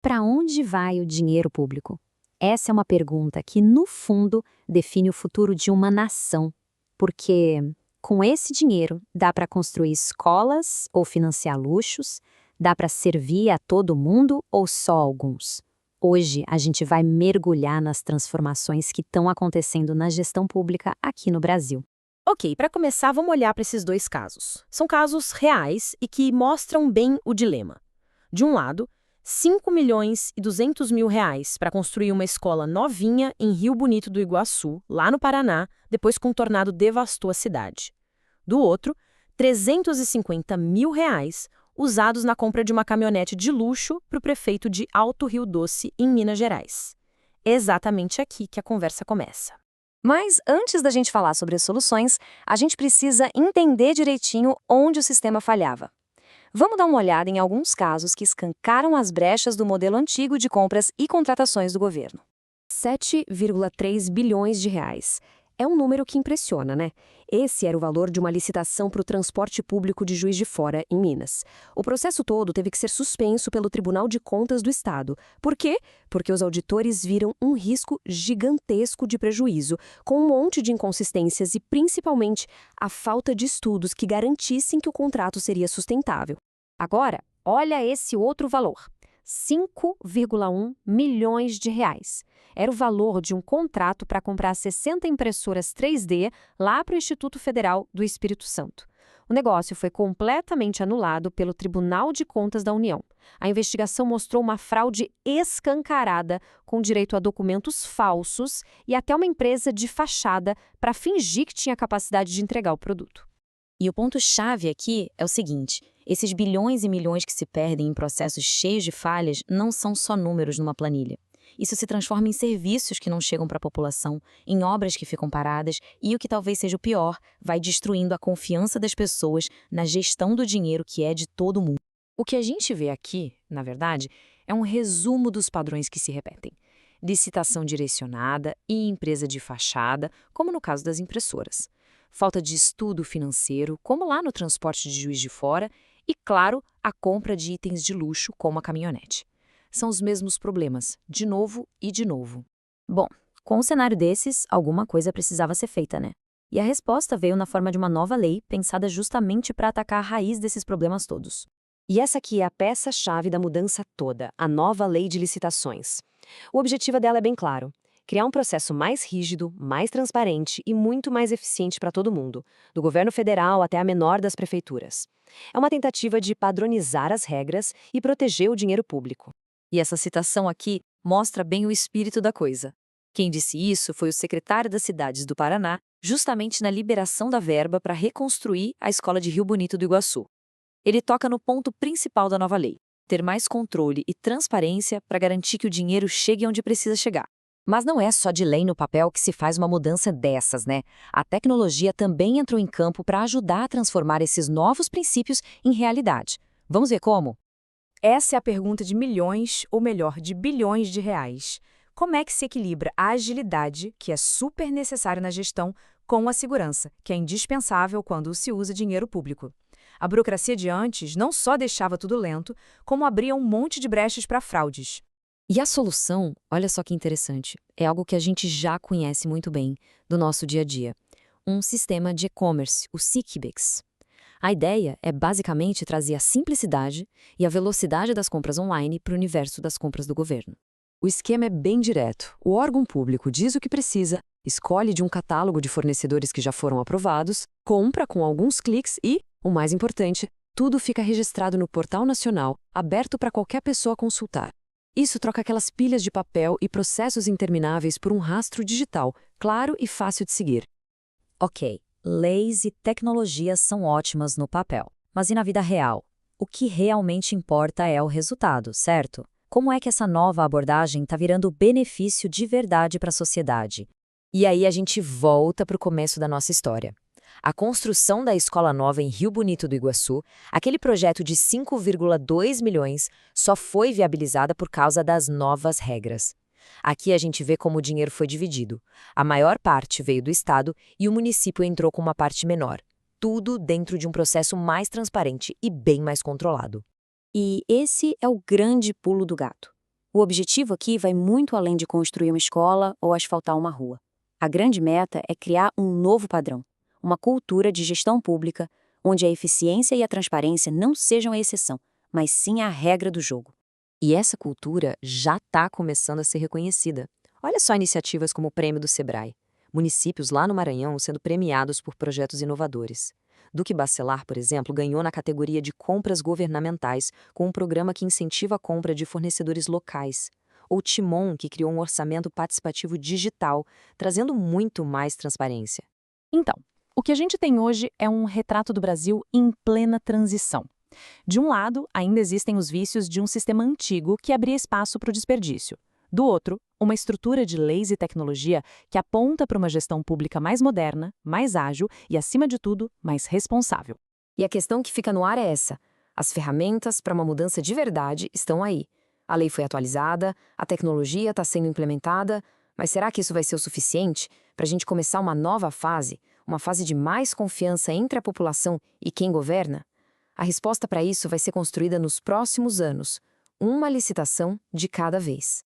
Para onde vai o dinheiro público? Essa é uma pergunta que, no fundo, define o futuro de uma nação. Porque com esse dinheiro dá para construir escolas ou financiar luxos, dá para servir a todo mundo ou só alguns. Hoje a gente vai mergulhar nas transformações que estão acontecendo na gestão pública aqui no Brasil. Ok, para começar, vamos olhar para esses dois casos. São casos reais e que mostram bem o dilema. De um lado, 5.200.000 reais para construir uma escola novinha em Rio Bonito do Iguaçu, lá no Paraná, depois que um tornado devastou a cidade. Do outro, 350 mil reais usados na compra de uma caminhonete de luxo para o prefeito de Alto Rio Doce, em Minas Gerais. É exatamente aqui que a conversa começa. Mas antes da gente falar sobre as soluções, a gente precisa entender direitinho onde o sistema falhava. Vamos dar uma olhada em alguns casos que escancaram as brechas do modelo antigo de compras e contratações do governo. 7,3 bilhões de reais. É um número que impressiona, né? Esse era o valor de uma licitação para o transporte público de Juiz de Fora, em Minas. O processo todo teve que ser suspenso pelo Tribunal de Contas do Estado. Por quê? Porque os auditores viram um risco gigantesco de prejuízo, com um monte de inconsistências e, principalmente, a falta de estudos que garantissem que o contrato seria sustentável. Agora, olha esse outro valor. 5,1 milhões de reais. Era o valor de um contrato para comprar 60 impressoras 3D lá para o Instituto Federal do Espírito Santo. O negócio foi completamente anulado pelo Tribunal de Contas da União. A investigação mostrou uma fraude escancarada, com direito a documentos falsos e até uma empresa de fachada para fingir que tinha capacidade de entregar o produto. E o ponto-chave aqui é o seguinte: esses bilhões e milhões que se perdem em processos cheios de falhas não são só números numa planilha. Isso se transforma em serviços que não chegam para a população, em obras que ficam paradas e, o que talvez seja o pior, vai destruindo a confiança das pessoas na gestão do dinheiro que é de todo mundo. O que a gente vê aqui, na verdade, é um resumo dos padrões que se repetem. Licitação direcionada e empresa de fachada, como no caso das impressoras. Falta de estudo financeiro, como lá no transporte de Juiz de Fora, e, claro, a compra de itens de luxo, como a caminhonete. São os mesmos problemas, de novo e de novo. Bom, com um cenário desses, alguma coisa precisava ser feita, né? E a resposta veio na forma de uma nova lei pensada justamente para atacar a raiz desses problemas todos. E essa aqui é a peça-chave da mudança toda, a nova lei de licitações. O objetivo dela é bem claro: criar um processo mais rígido, mais transparente e muito mais eficiente para todo mundo, do governo federal até a menor das prefeituras. É uma tentativa de padronizar as regras e proteger o dinheiro público. E essa citação aqui mostra bem o espírito da coisa. Quem disse isso foi o secretário das Cidades do Paraná, justamente na liberação da verba para reconstruir a escola de Rio Bonito do Iguaçu. Ele toca no ponto principal da nova lei: ter mais controle e transparência para garantir que o dinheiro chegue onde precisa chegar. Mas não é só de lei no papel que se faz uma mudança dessas, né? A tecnologia também entrou em campo para ajudar a transformar esses novos princípios em realidade. Vamos ver como? Essa é a pergunta de milhões, ou melhor, de bilhões de reais. Como é que se equilibra a agilidade, que é super necessária na gestão, com a segurança, que é indispensável quando se usa dinheiro público? A burocracia de antes não só deixava tudo lento, como abria um monte de brechas para fraudes. E a solução, olha só que interessante, é algo que a gente já conhece muito bem do nosso dia a dia. Um sistema de e-commerce, o SICBIX. A ideia é basicamente trazer a simplicidade e a velocidade das compras online para o universo das compras do governo. O esquema é bem direto. O órgão público diz o que precisa, escolhe de um catálogo de fornecedores que já foram aprovados, compra com alguns cliques e, o mais importante, tudo fica registrado no Portal Nacional, aberto para qualquer pessoa consultar. Isso troca aquelas pilhas de papel e processos intermináveis por um rastro digital, claro e fácil de seguir. Ok, leis e tecnologias são ótimas no papel, mas e na vida real? O que realmente importa é o resultado, certo? Como é que essa nova abordagem está virando benefício de verdade para a sociedade? E aí a gente volta para o começo da nossa história. A construção da escola nova em Rio Bonito do Iguaçu, aquele projeto de 5,2 milhões, só foi viabilizada por causa das novas regras. Aqui a gente vê como o dinheiro foi dividido. A maior parte veio do Estado e o município entrou com uma parte menor. Tudo dentro de um processo mais transparente e bem mais controlado. E esse é o grande pulo do gato. O objetivo aqui vai muito além de construir uma escola ou asfaltar uma rua. A grande meta é criar um novo padrão, uma cultura de gestão pública, onde a eficiência e a transparência não sejam a exceção, mas sim a regra do jogo. E essa cultura já está começando a ser reconhecida. Olha só iniciativas como o Prêmio do Sebrae. Municípios lá no Maranhão sendo premiados por projetos inovadores. Duque Bacelar, por exemplo, ganhou na categoria de compras governamentais com um programa que incentiva a compra de fornecedores locais. Ou Timon, que criou um orçamento participativo digital, trazendo muito mais transparência. Então, o que a gente tem hoje é um retrato do Brasil em plena transição. De um lado, ainda existem os vícios de um sistema antigo que abria espaço para o desperdício. Do outro, uma estrutura de leis e tecnologia que aponta para uma gestão pública mais moderna, mais ágil e, acima de tudo, mais responsável. E a questão que fica no ar é essa. As ferramentas para uma mudança de verdade estão aí. A lei foi atualizada, a tecnologia está sendo implementada, mas será que isso vai ser o suficiente para a gente começar uma nova fase, uma fase de mais confiança entre a população e quem governa? A resposta para isso vai ser construída nos próximos anos, uma licitação de cada vez.